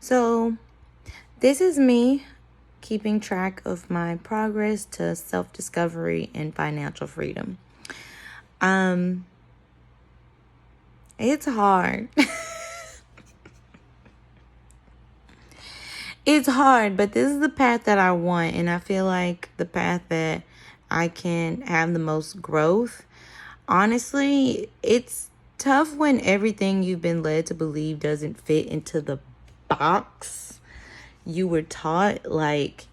So, this is me keeping track of my progress to self-discovery and financial freedom. Um, it's hard. It's hard, but this is the path that I want, and I feel like the path that I can have the most growth. Honestly, it's tough when everything you've been led to believe doesn't fit into the box you were taught, like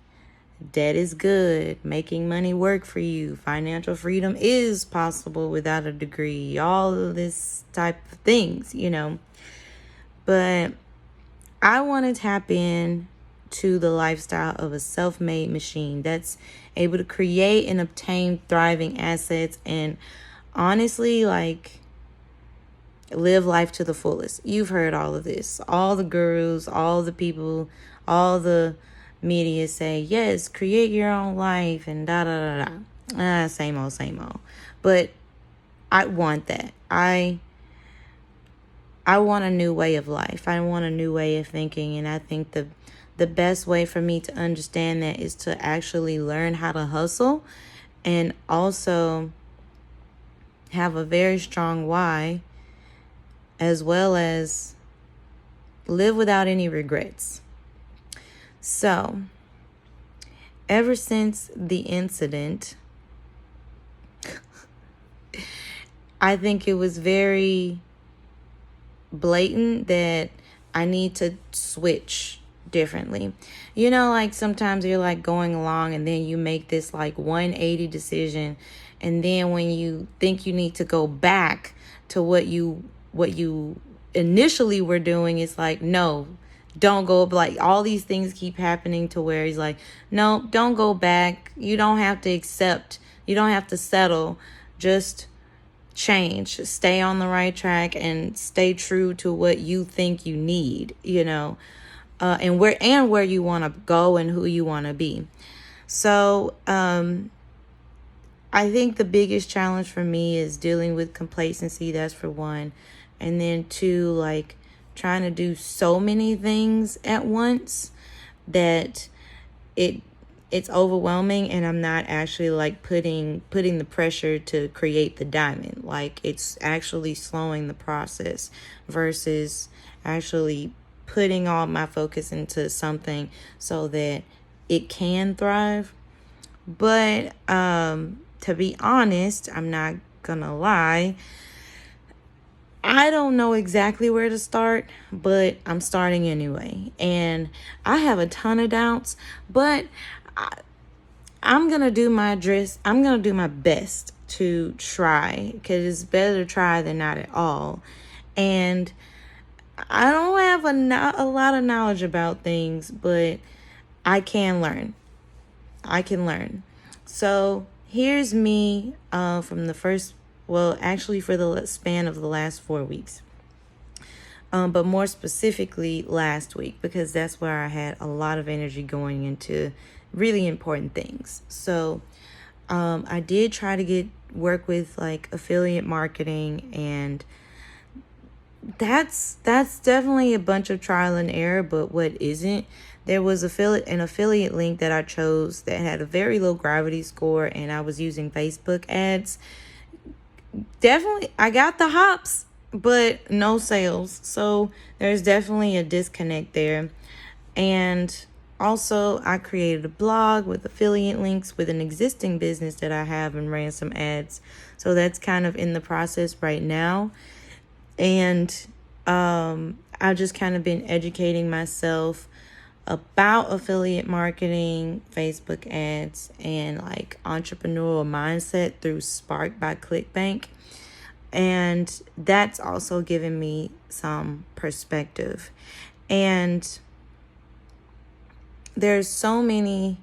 debt is good, making money work for you, financial freedom is possible without a degree, all of this type of things. But I want to tap in to the lifestyle of a self-made machine that's able to create and obtain thriving assets and honestly, like, live life to the fullest. You've heard all of this. All the gurus, all the people, all the media say, yes, create your own life and da da da da. Same old, same old. But I want that. I want a new way of life. I want a new way of thinking. And I think the best way for me to understand that is to actually learn how to hustle and also have a very strong why, as well as live without any regrets. So, ever since the incident, I think it was very blatant that I need to switch differently. Like sometimes you're like going along and then you make this like 180 decision, and then when you think you need to go back to what you initially were doing, it's like, no, don't go. Like all these things keep happening to where he's like, no, don't go back. You don't have to accept. You don't have to settle. Just change, stay on the right track and stay true to what you think you need, and where you want to go and who you want to be. So, I think the biggest challenge for me is dealing with complacency. That's for one. And then two, like trying to do so many things at once that it's overwhelming, and I'm not actually like putting the pressure to create the diamond. Like it's actually slowing the process versus actually putting all my focus into something so that it can thrive. But to be honest, I'm not gonna lie, I don't know exactly where to start, but I'm starting anyway. And I have a ton of doubts, but I'm going to do my best to try, because it's better to try than not at all. And I don't have a lot of knowledge about things, but I can learn. So here's me from the first, well, actually for the span of the last 4 weeks. But more specifically last week, because that's where I had a lot of energy going into really important things. So I did try to work with like affiliate marketing, and that's definitely a bunch of trial and error. But what isn't, there was an affiliate link that I chose that had a very low gravity score, and I was using Facebook ads. Definitely, I got the hops, but no sales. So there's definitely a disconnect there. And also, I created a blog with affiliate links with an existing business that I have and ran some ads. So that's kind of in the process right now. And I've just kind of been educating myself about affiliate marketing, Facebook ads, and like entrepreneurial mindset through Spark by ClickBank. And that's also given me some perspective. And there's so many,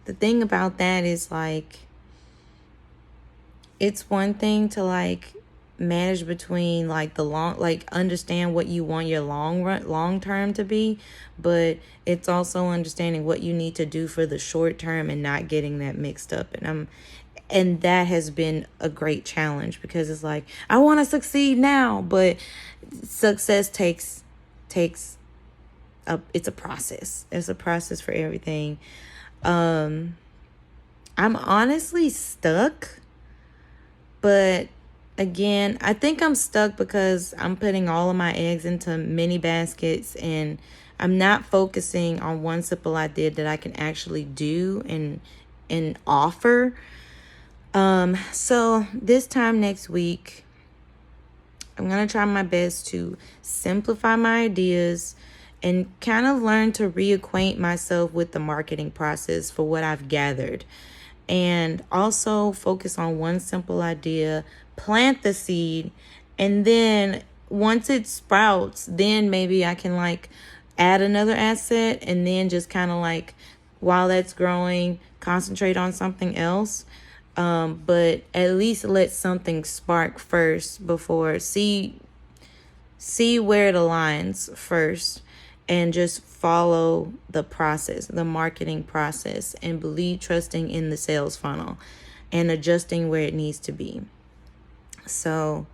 the thing about that is like, it's one thing to like manage between like the long, like understand what you want your long term to be, but it's also understanding what you need to do for the short term and not getting that mixed up. And that has been a great challenge, because it's like, I want to succeed now, but success takes it's a process. It's a process for everything. I'm honestly stuck, but again, I think I'm stuck because I'm putting all of my eggs into mini baskets, and I'm not focusing on one simple idea that I can actually do and offer. So this time next week, I'm going to try my best to simplify my ideas and kind of learn to reacquaint myself with the marketing process for what I've gathered. And also focus on one simple idea, plant the seed, and then once it sprouts, then maybe I can like add another asset, and then just kind of like while that's growing, concentrate on something else. But at least let something spark first before see where it aligns first, and just follow the process, the marketing process, and believe, trusting in the sales funnel and adjusting where it needs to be. So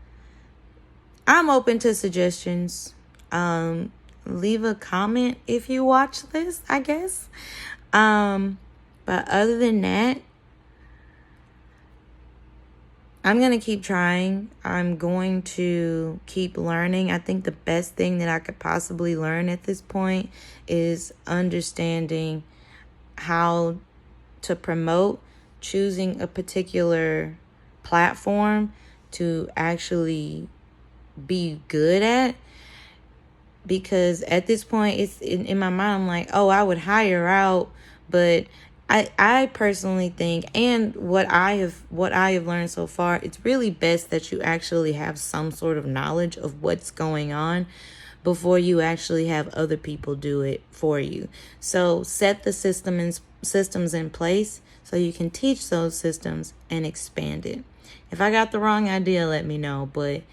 I'm open to suggestions. Leave a comment if you watch this, I guess. But other than that, I'm going to keep trying. I'm going to keep learning. I think the best thing that I could possibly learn at this point is understanding how to promote, choosing a particular platform to actually be good at. Because at this point, it's in my mind, I'm like, oh, I would hire out, but I personally think, and what I have learned so far, it's really best that you actually have some sort of knowledge of what's going on before you actually have other people do it for you. So set the systems in place so you can teach those systems and expand it. If I got the wrong idea, let me know, but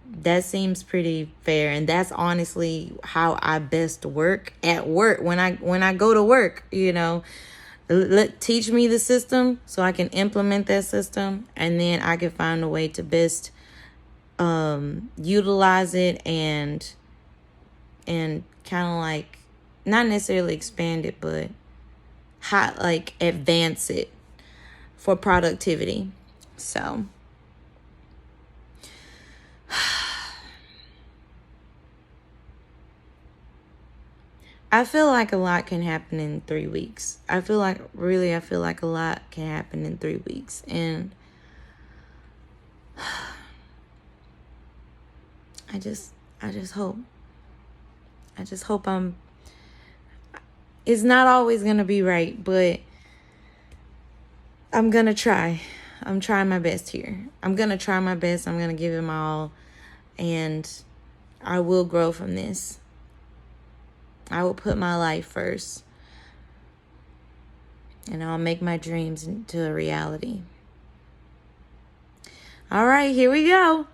that seems pretty fair, and that's honestly how I best work at work. When I go to work, teach me the system so I can implement that system, and then I can find a way to best utilize it and kind of like not necessarily expand it, but advance it for productivity. So I feel like a lot can happen in 3 weeks. I feel like a lot can happen in 3 weeks. And I just hope. It's not always going to be right, but I'm going to try. I'm trying my best here. I'm going to try my best. I'm going to give it my all. And I will grow from this. I will put my life first. And I'll make my dreams into a reality. All right, here we go.